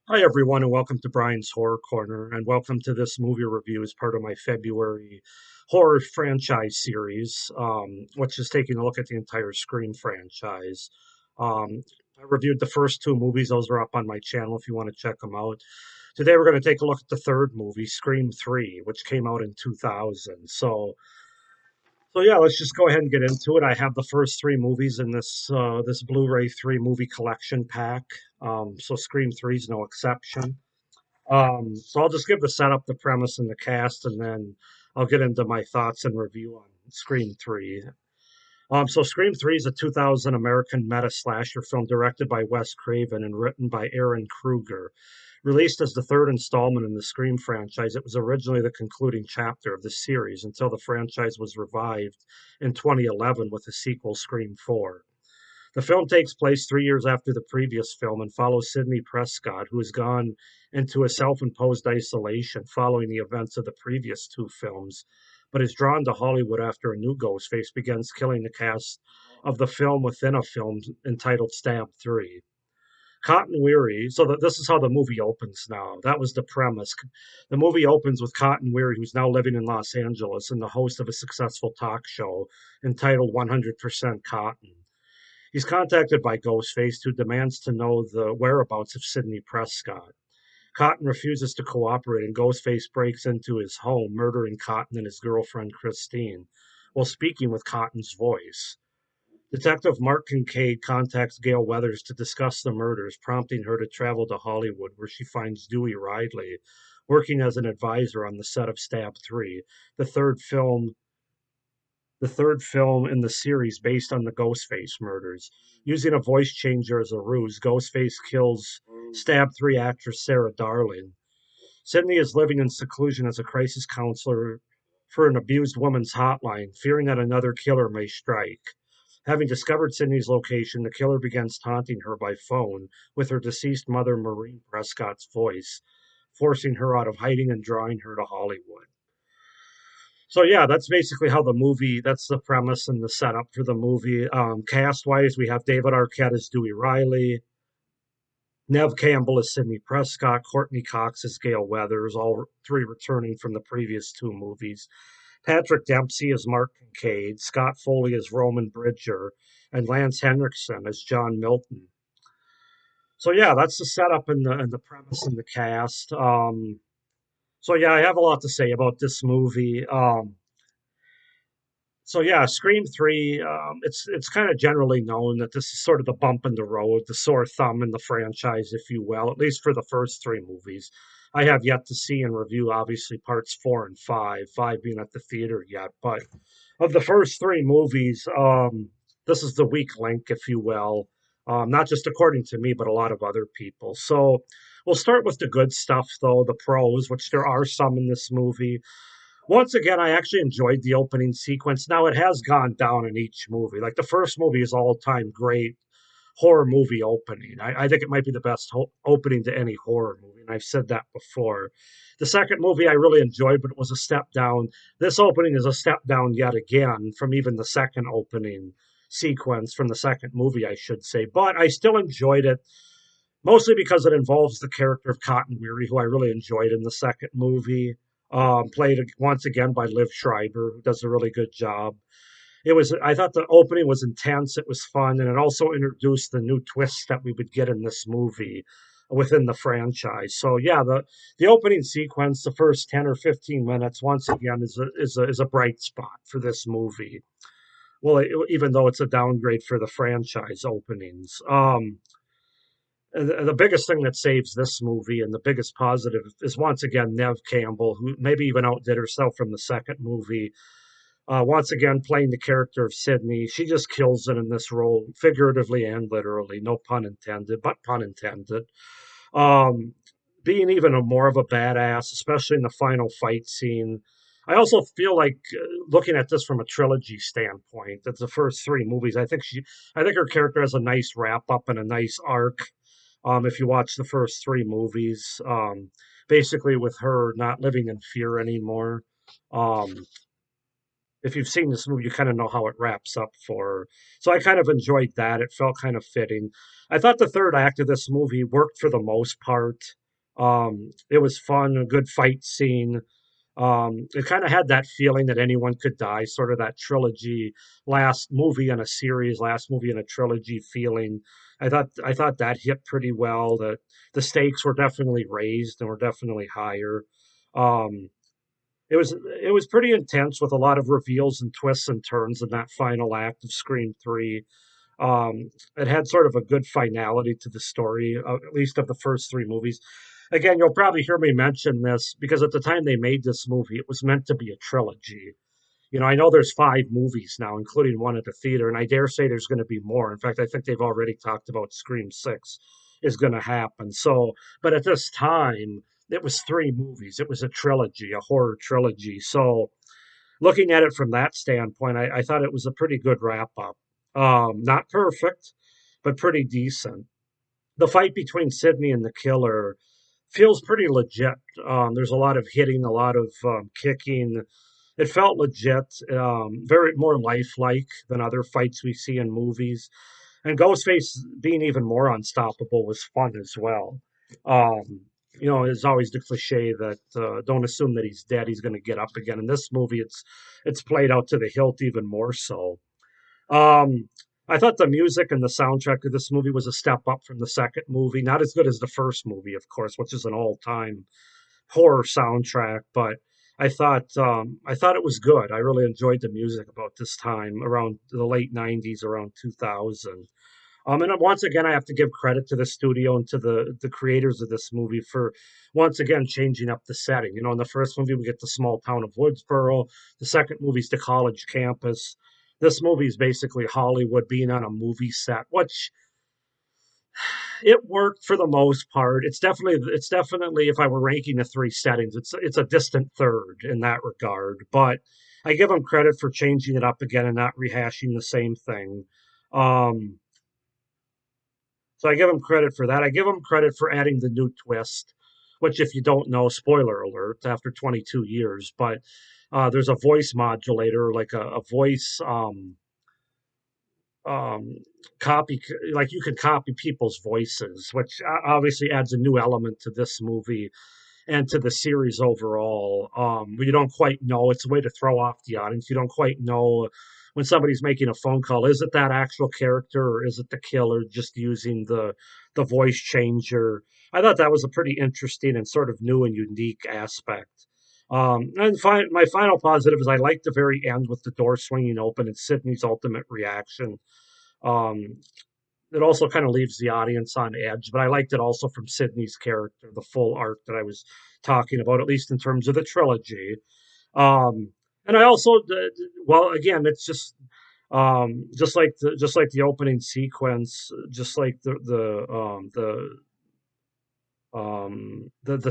Hi, everyone, and welcome to Brian's Horror Corner, and welcome to this movie review as part of my February horror franchise series, which is taking a look at the entire Scream franchise. I reviewed the first two movies; those are up on my channel if you want to check them out. Today, we're going to take a look at the third movie, Scream 3, which came out in 2000. So yeah, let's just go ahead and get into it. I have the first three movies in this Blu-ray three movie collection pack. So Scream 3 is no exception. So I'll just give the setup, the premise, and the cast, and then I'll get into my thoughts and review on Scream 3. So Scream 3 is a 2000 American meta slasher film directed by Wes Craven and written by Aaron Kruger. Released as the third installment in the Scream franchise, it was originally the concluding chapter of the series until the franchise was revived in 2011 with the sequel Scream 4. The film takes place 3 years after the previous film and follows Sidney Prescott, who has gone into a self imposed isolation following the events of the previous two films, but is drawn to Hollywood after a new Ghostface begins killing the cast of the film within a film entitled Stab 3. Cotton Weary, so that this is how the movie opens now. That was the premise. The movie opens with Cotton Weary, who's now living in Los Angeles and the host of a successful talk show entitled 100% Cotton. He's contacted by Ghostface, who demands to know the whereabouts of Sidney Prescott. Cotton refuses to cooperate, and Ghostface breaks into his home, murdering Cotton and his girlfriend Christine, while speaking with Cotton's voice. Detective Mark Kincaid contacts Gail Weathers to discuss the murders, prompting her to travel to Hollywood, where she finds Dewey Ridley working as an advisor on the set of Stab 3, the third film the third film in the series based on the Ghostface murders. Using a voice changer as a ruse, Ghostface kills Stab 3 actress Sarah Darling. Sydney is living in seclusion as a crisis counselor for an abused woman's hotline, fearing that another killer may strike. Having discovered Sydney's location, the killer begins taunting her by phone with her deceased mother, Maureen Prescott's voice, forcing her out of hiding and drawing her to Hollywood. So yeah, that's basically how the movie. That's the premise and the setup for the movie. Cast wise, we have David Arquette as Dewey Riley, Nev Campbell as Sidney Prescott, Courtney Cox as Gail Weathers, all three returning from the previous two movies. Patrick Dempsey as Mark Kincaid, Scott Foley as Roman Bridger, and Lance Henriksen as John Milton. So yeah, that's the setup and the premise and the cast. So yeah, I have a lot to say about this movie. So yeah, Scream 3. It's kind of generally known that this is sort of the bump in the road, the sore thumb in the franchise, if you will, at least for the first three movies. I have yet to see and review, obviously, parts 4 and 5, 5 being at the theater yet. But of the first three movies, this is the weak link, if you will, not just according to me, but a lot of other people. So we'll start with the good stuff, though, the pros, which there are some in this movie. Once again, I actually enjoyed the opening sequence. Now it has gone down in each movie. Like the first movie is all time great horror movie opening. I think it might be the best opening to any horror movie, and I've said that before. The second movie I really enjoyed, but it was a step down. This opening is a step down yet again from even the second opening sequence from the second movie, I should say. But I still enjoyed it, mostly because it involves the character of Cotton Weary, who I really enjoyed in the second movie. Played once again by Liv Schreiber, who does a really good job. I thought the opening was intense, it was fun, and it also introduced the new twists that we would get in this movie within the franchise. So yeah, the opening sequence, the first 10 or 15 minutes, once again, is a bright spot for this movie. Well, even though it's a downgrade for the franchise openings. The biggest thing that saves this movie and the biggest positive is once again Nev Campbell, who maybe even outdid herself from the second movie. Once again, playing the character of Sydney, she just kills it in this role, figuratively and literally. No pun intended, but pun intended. Um, Being even more of a badass, especially in the final fight scene. I also feel like looking at this from a trilogy standpoint, that the first three movies, I think her character has a nice wrap up and a nice arc. If you watch the first three movies, basically with her not living in fear anymore. Um, if you've seen this movie, you kind of know how it wraps up for. So I kind of enjoyed that. It felt kind of fitting. I thought the third act of this movie worked for the most part. It was fun, a good fight scene. It kind of had that feeling that anyone could die, sort of that trilogy, last movie in a series, last movie in a trilogy feeling. I thought that hit pretty well. That the stakes were definitely raised and were definitely higher. Um, it was pretty intense with a lot of reveals and twists and turns in that final act of Scream 3. It had sort of a good finality to the story, at least of the first three movies. Again, you'll probably hear me mention this because at the time they made this movie, it was meant to be a trilogy. I know there's five movies now, including one at the theater, and I dare say there's going to be more. In fact, I think they've already talked about Scream 6 is going to happen. So, but at this time, it was three movies. It was a trilogy, a horror trilogy. So, looking at it from that standpoint, I thought it was a pretty good wrap up. Not perfect, but pretty decent. The fight between Sydney and the killer feels pretty legit. There's a lot of hitting, a lot of kicking. It felt legit, very more lifelike than other fights we see in movies. And Ghostface being even more unstoppable was fun as well. Um, it's always the cliche that don't assume that he's dead; he's going to get up again. In this movie, it's played out to the hilt even more so. Um, I thought the music and the soundtrack of this movie was a step up from the second movie. Not as good as the first movie, of course, which is an all-time horror soundtrack, but I thought it was good. I really enjoyed the music about this time around the late '90s, around 2000. And once again, I have to give credit to the studio and to the creators of this movie for once again changing up the setting. In the first movie, we get the small town of Woodsboro. The second movie's the college campus. This movie is basically Hollywood being on a movie set, which it worked for the most part. It's definitely if I were ranking the three settings, it's a distant third in that regard. But I give them credit for changing it up again and not rehashing the same thing. Um, so I give them credit for that. I give them credit for adding the new twist, which, if you don't know, spoiler alert, after 22 years, but there's a voice modulator, like a voice um, copy, like you can copy people's voices, which obviously adds a new element to this movie and to the series overall. You don't quite know. It's a way to throw off the audience. You don't quite know when somebody's making a phone call. Is it that actual character or is it the killer just using the voice changer? I thought that was a pretty interesting and sort of new and unique aspect. My final positive is I like the very end with the door swinging open and Sydney's ultimate reaction. Um, it also kind of leaves the audience on edge, but I liked it also from Sydney's character, the full arc that I was talking about, at least in terms of the trilogy. And I also, well, again, it's just like the opening sequence, just like the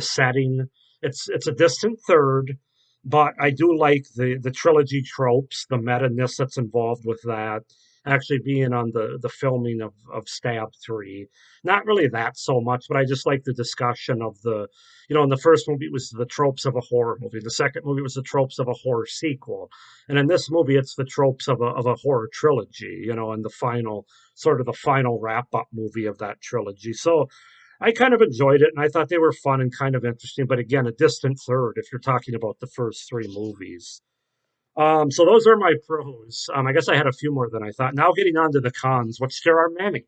setting. It's a distant third, but I do like the trilogy tropes, the meta-ness that's involved with that. Actually being on the filming of Stab 3. Not really that so much, but I just like the discussion of in the first movie it was the tropes of a horror movie. The second movie was the tropes of a horror sequel. And in this movie it's the tropes of a horror trilogy, and the final wrap up movie of that trilogy. So I kind of enjoyed it, and I thought they were fun and kind of interesting. But again, a distant third if you're talking about the first three movies. So those are my pros. I guess I had a few more than I thought. Now getting on to the cons, which there are many.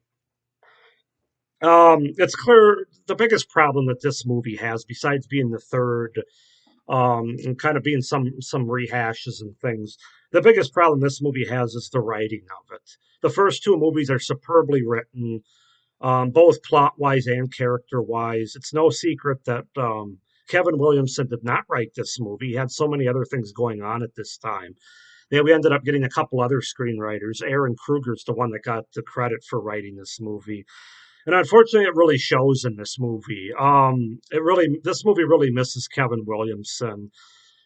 It's clear the biggest problem that this movie has, besides being the third, and kind of being some rehashes and things, the biggest problem this movie has is the writing of it. The first two movies are superbly written, both plot wise and character wise. It's no secret that Kevin Williamson did not write this movie. He had so many other things going on at this time. Yeah, we ended up getting a couple other screenwriters. Aaron Kruger's the one that got the credit for writing this movie. And unfortunately, it really shows in this movie. This movie really misses Kevin Williamson.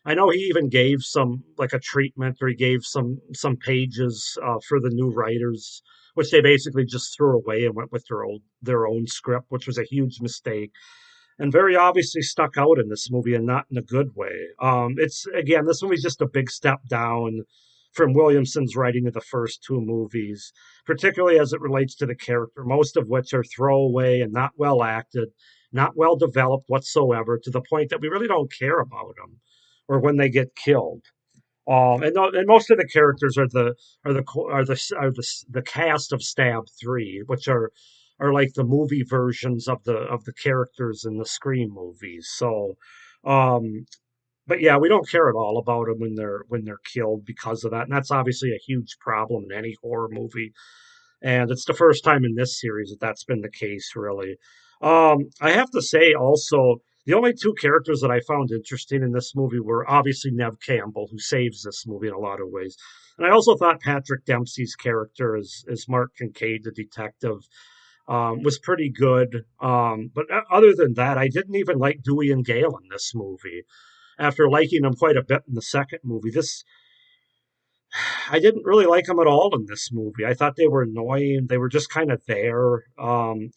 I know he even gave some like a treatment, or he gave some pages for the new writers, which they basically just threw away and went with their own script, which was a huge mistake and very obviously stuck out in this movie and not in a good way. It's again, this movie's just a big step down. from Williamson's writing of the first two movies, particularly as it relates to the character, most of which are throwaway and not well acted, not well developed whatsoever, to the point that we really don't care about them or when they get killed. And most of the characters are the cast of Stab 3, which are like the movie versions of the characters in the Scream movies. So, um, but yeah, we don't care at all about them when they're killed because of that, and that's obviously a huge problem in any horror movie. And it's the first time in this series that that's been the case, really. I have to say also, the only two characters that I found interesting in this movie were obviously Nev Campbell, who saves this movie in a lot of ways. And I also thought Patrick Dempsey's character as Mark Kincaid, the detective, was pretty good. But other than that, I didn't even like Dewey and Gale in this movie. After liking them quite a bit in the second movie, this I didn't really like them at all in this movie. I thought they were annoying. They were just kind of there.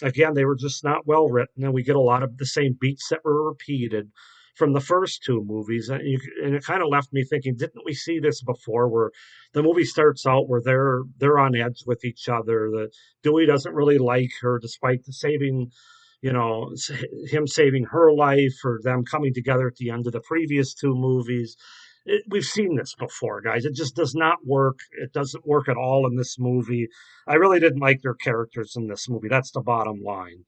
Again, they were just not well written, and we get a lot of the same beats that were repeated from the first two movies. And it kind of left me thinking, didn't we see this before? Where the movie starts out where they're on edge with each other. The Dewey doesn't really like her, despite the saving, him saving her life, or them coming together at the end of the previous two movies. We've seen this before, guys. It just does not work. It doesn't work at all in this movie. I really didn't like their characters in this movie. That's the bottom line.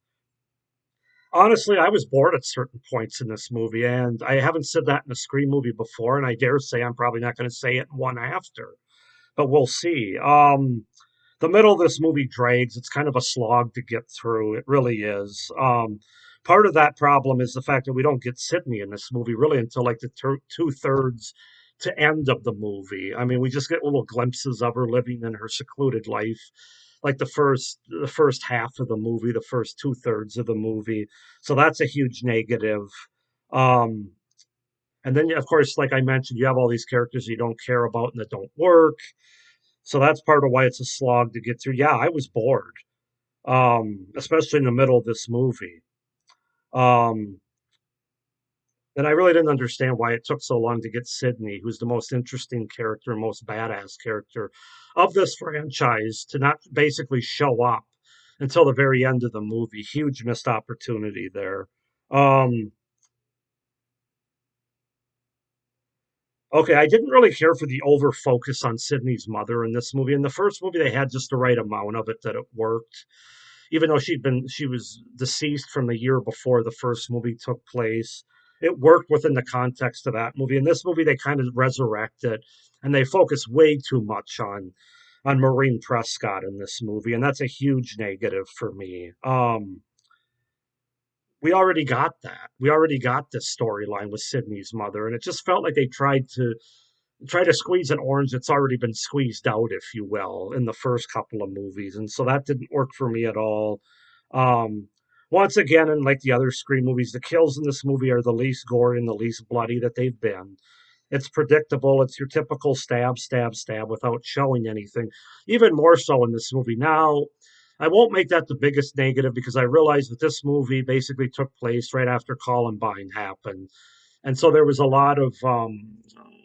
Honestly, I was bored at certain points in this movie, and I haven't said that in a Scream movie before, and I dare say I'm probably not going to say it in one after, but we'll see. The middle of this movie drags. It's kind of a slog to get through. It really is. Part of that problem is the fact that we don't get Sydney in this movie really until like the two-thirds to end of the movie. I mean, we just get little glimpses of her living in her secluded life, like the first half of the movie, the first two-thirds of the movie. So that's a huge negative. Um, and then, of course, like I mentioned, you have all these characters you don't care about and that don't work. So that's part of why it's a slog to get through. Yeah, I was bored, especially in the middle of this movie. Um, and I really didn't understand why it took so long to get Sydney, who's the most interesting character, most badass character of this franchise, to not basically show up until the very end of the movie. Huge missed opportunity there. Um, okay, I didn't really care for the over focus on Sydney's mother in this movie. In the first movie, they had just the right amount of it that it worked, even though she was deceased from the year before the first movie took place. It worked within the context of that movie. In this movie, they kind of resurrect it, and they focus way too much on Maureen Prescott in this movie, and that's a huge negative for me. We already got that. We already got this storyline with Sydney's mother, and it just felt like they tried to squeeze an orange that's already been squeezed out, if you will, in the first couple of movies, and so that didn't work for me at all. Um, Once again, and like the other Scream movies, the kills in this movie are the least gory and the least bloody that they've been. It's predictable. It's your typical stab, stab, stab without showing anything. Even more so in this movie. Now, I won't make that the biggest negative because I realize that this movie basically took place right after Columbine happened, and so there was a lot of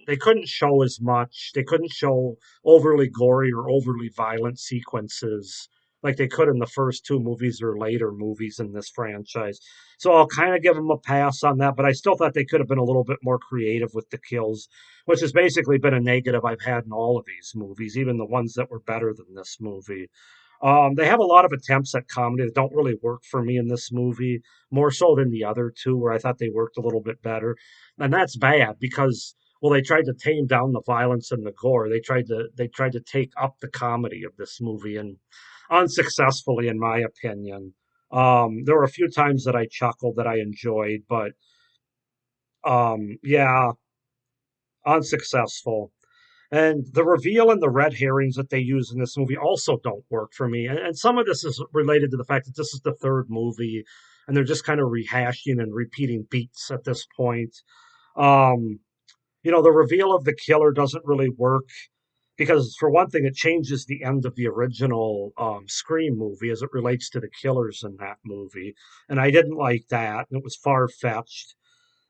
they couldn't show as much. They couldn't show overly gory or overly violent sequences like they could in the first two movies or later movies in this franchise. So I'll kind of give them a pass on that, but I still thought they could have been a little bit more creative with the kills, which has basically been a negative I've had in all of these movies, even the ones that were better than this movie. They have a lot of attempts at comedy that don't really work for me in this movie, more so than the other two, where I thought they worked a little bit better. And that's bad because, well, they tried to tame down the violence and the gore. They tried to take up the comedy of this movie, and unsuccessfully, in my opinion. There were a few times that I chuckled that I enjoyed, but yeah, unsuccessful. And the reveal and the red herrings that they use in this movie also don't work for me. And some of this is related to the fact that this is the third movie, and they're just kind of rehashing and repeating beats at this point. Um, the reveal of the killer doesn't really work because, for one thing, it changes the end of the original Scream movie as it relates to the killers in that movie, and I didn't like that. And it was far fetched.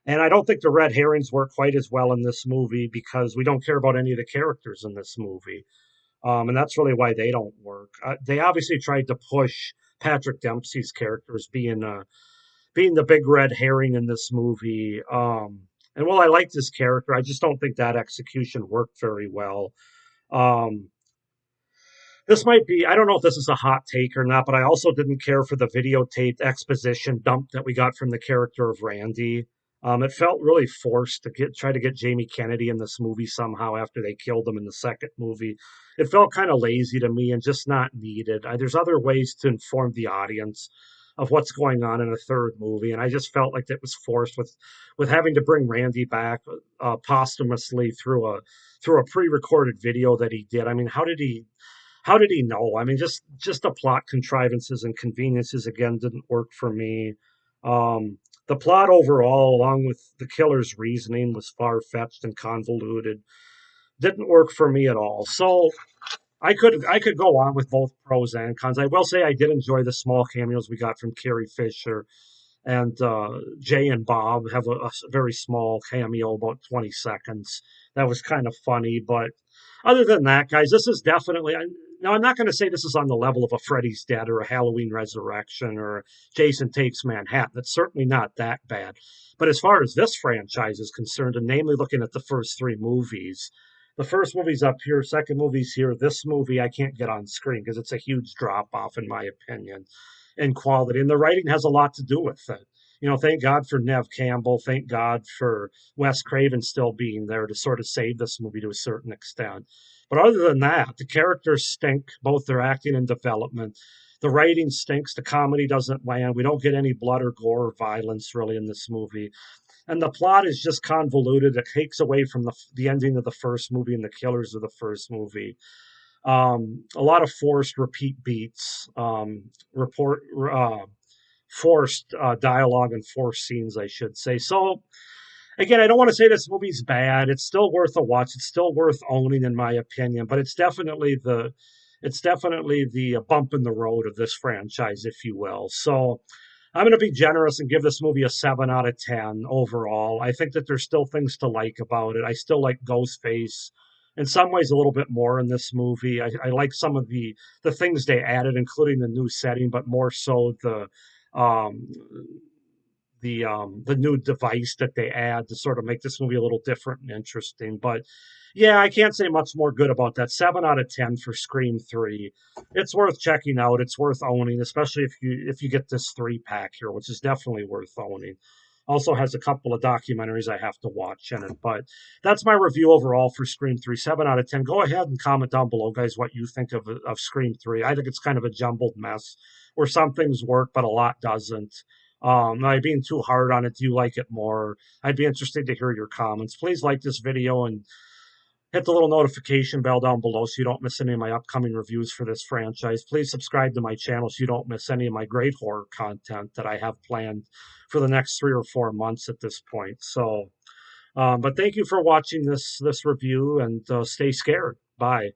And I don't think the red herrings work quite as well in this movie because we don't care about any of the characters in this movie. And that's really why they don't work. They obviously tried to push Patrick Dempsey's character as being the big red herring in this movie. And while I like this character, I just don't think that execution worked very well. Um, this might be, I don't know if this is a hot take or not, but I also didn't care for the videotaped exposition dump that we got from the character of Randy. It felt really forced to try to get Jamie Kennedy in this movie somehow after they killed him in the second movie. It felt kind of lazy to me and just not needed. There's other ways to inform the audience of what's going on in a third movie, and I just felt like that was forced with having to bring Randy back posthumously through a pre-recorded video that he did. I mean, how did he know? I mean, just the plot contrivances and conveniences again didn't work for me. The plot overall, along with the killer's reasoning, was far fetched and convoluted. Didn't work for me at all. So I could go on with both pros and cons. I will say I did enjoy the small cameos we got from Carrie Fisher and Jay and Bob have a very small cameo, about 20 seconds. That was kind of funny, but other than that, guys, this is definitely. Now, I'm not going to say this is on the level of a Freddy's Dead or a Halloween Resurrection or Jason Takes Manhattan. It's certainly not that bad. But as far as this franchise is concerned, and namely looking at the first three movies, the first movie's up here, second movie's here. This movie I can't get on screen because it's a huge drop off, in my opinion, in quality. And the writing has a lot to do with it. You know, thank God for Nev Campbell. Thank God for Wes Craven still being there to sort of save this movie to a certain extent. But other than that, the characters stink, both their acting and development. The writing stinks. The comedy doesn't land. We don't get any blood or gore or violence really in this movie. And the plot is just convoluted. It takes away from the ending of the first movie and the killers of the first movie. A lot of forced repeat beats, forced dialogue and forced scenes, I should say. So again, I don't want to say this movie's bad. It's still worth a watch. It's still worth owning, in my opinion. But it's definitely the bump in the road of this franchise, if you will. So I'm going to be generous and give this movie a 7 out of 10 overall. I think that there's still things to like about it. I still like Ghostface in some ways a little bit more in this movie. I like some of the things they added, including the new setting, but more so um, the new device that they add to sort of make this movie a little different and interesting. But yeah, I can't say much more good about that. 7 out of 10 for Scream 3. It's worth checking out. It's worth owning, especially if you get this 3 pack here, which is definitely worth owning. Also has a couple of documentaries I have to watch in it. But that's my review overall for Scream 3. 7 out of 10. Go ahead and comment down below, guys, what you think of Scream 3. I think it's kind of a jumbled mess where some things work, but a lot doesn't. Am I being too hard on it? Do you like it more? I'd be interested to hear your comments. Please like this video and hit the little notification bell down below so you don't miss any of my upcoming reviews for this franchise. Please subscribe to my channel so you don't miss any of my great horror content that I have planned for the next 3 or 4 months at this point. So, but thank you for watching this review and stay scared. Bye.